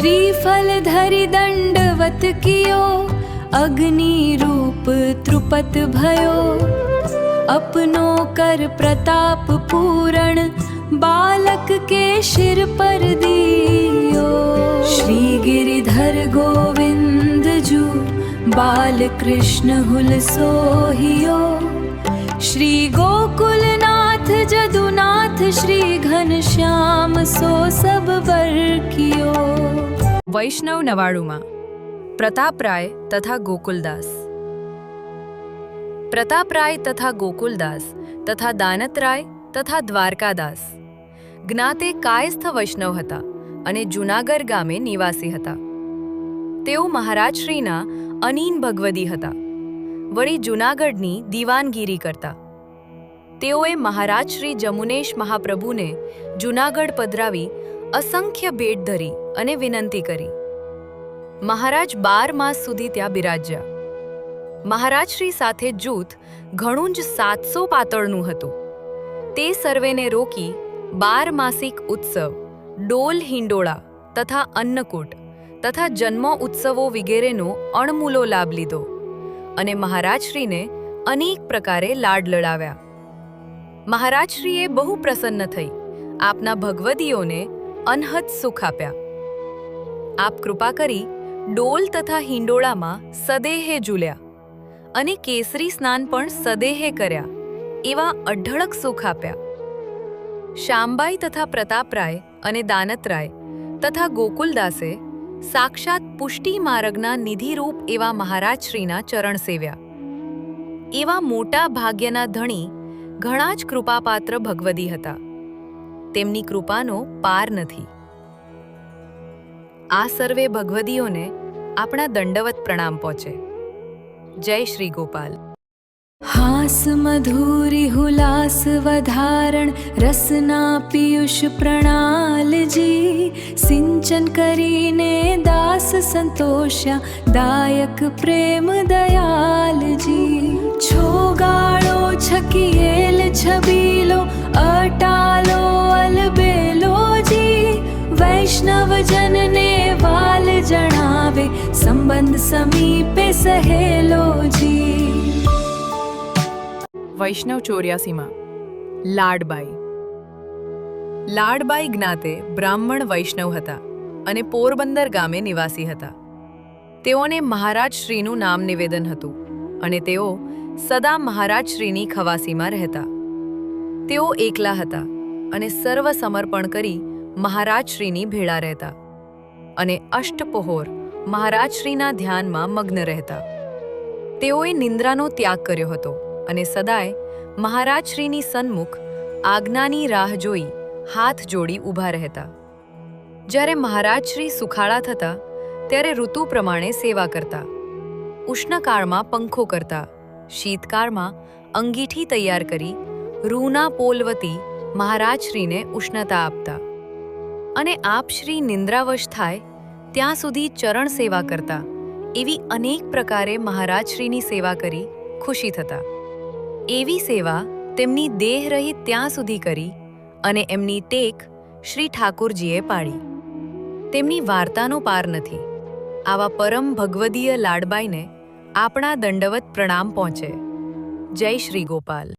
श्रीफल धरि दंडवत कियो, अग्नि रूप त्रुपत भयो। अपनो कर प्रताप पूरण, बालक के शिर पर दियो। श्री गिरिधर गोविंद जू, बाल कृष्ण हुल सोहियो। श्री गोकुलनाथ जदुनाथ, श्री घनश्याम सो सब वर कियो। वैष्णव नवाड़ुमा प्रतापराय तथा गोकुलदास। प्रतापराय तथा गोकुलदास तथा दानतराय तथा દ્વારકાદાસ જ્ઞાતે કાયસ્થ વૈષ્ણવ હતા અને જૂનાગઢ ગામે નિવાસી હતા। તેઓ મહારાજશ્રીના અનીન ભગવદી હતા, વળી જૂનાગઢની દીવાનગીરી કરતા। તેઓએ મહારાજશ્રી જમુનેશ મહાપ્રભુને જૂનાગઢ પધરાવી અસંખ્ય ભેટ ધરી અને વિનંતી કરી। મહારાજ 12 માસ સુધી ત્યાં બિરાજ્યા। મહારાજશ્રી સાથે જૂથ ઘણું જ 700 પાતળનું હતું। તે સર્વેને રોકી 12 માસિક ઉત્સવ, ડોલ હિંડોળા તથા અન્નકૂટ તથા જન્મ ઉત્સવો વગેરેનો અણમૂલો લાભ લીધો અને મહારાજશ્રીને અનેક પ્રકારે લાડ લડાવ્યા। મહારાજશ્રીએ બહુ પ્રસન્ન થઈ આપના ભગવદીઓને અનહદ સુખ આપ્યા। આપ કૃપા કરી ડોલ તથા હિંડોળામાં સદેહે ઝૂલ્યા અને કેસરી સ્નાન પણ સદેહે કર્યા એવા અઢળક સુખ આપ્યા। શાંબાઈ તથા પ્રતાપરાય અને દાનતરાય તથા ગોકુલદાસે સાક્ષાત પુષ્ટિ માર્ગના નિધિરૂપ એવા મહારાજશ્રીના ચરણ સેવ્યા। એવા મોટા ભાગ્યના ધણી ઘણા જ કૃપાપાત્ર ભગવદી હતા। તેમની કૃપાનો પાર નથી। આ સર્વે ભગવદીઓને આપણા દંડવત પ્રણામ પહોંચે। જય શ્રી ગોપાલ। हास मधुरी हुलास वधारण, रसना पीयूष प्रणाल जी। सिंचन करीने दास संतोष्या, दायक प्रेम दयाल जी। छोगाड़ो छकिएल छबीलो, अटालो अलबेलो जी। वैष्णव जन ने वाल जणावे, संबंध समीपे सहेलो जी। વૈષ્ણવ 84માં લાડબાઈ। લાડબાઈ જ્ઞાતે બ્રાહ્મણ વૈષ્ણવ હતા અને પોરબંદર ગામે નિવાસી હતા। તેઓને મહારાજશ્રીનું નામ નિવેદન હતું અને તેઓ સદા મહારાજશ્રીની ખવાસીમાં રહેતા। તેઓ એકલા હતા અને સર્વ સમર્પણ કરી મહારાજશ્રીની ભેળા રહેતા અને અષ્ટપહોર મહારાજશ્રીના ધ્યાનમાં મગ્ન રહેતા। તેઓએ નિંદ્રાનો ત્યાગ કર્યો હતો અને સદાય મહારાજશ્રીની સન્મુખ આજ્ઞાની રાહ જોઈ હાથ જોડી ઊભા રહેતા। જ્યારે મહારાજશ્રી સુખાળા થતા ત્યારે ઋતુ પ્રમાણે સેવા કરતા। ઉષ્ણકાળમાં પંખો કરતા, શીતકાળમાં અંગીઠી તૈયાર કરી રૂના પોલવતી મહારાજશ્રીને ઉષ્ણતા આપતા અને આપશ્રી નિંદ્રાવશ થાય ત્યાં સુધી ચરણ સેવા કરતા। એવી અનેક પ્રકારે મહારાજશ્રીની સેવા કરી ખુશી થતા। એવી સેવા તેમની દેહ રહિત ત્યાં સુધી કરી અને એમની ટેક શ્રી ઠાકુરજીએ પાડી। તેમની વાર્તાનો પાર નથી। આવા પરમ ભગવદીય લાડબાઈને આપણા દંડવત પ્રણામ પહોંચે। જય શ્રી ગોપાલ।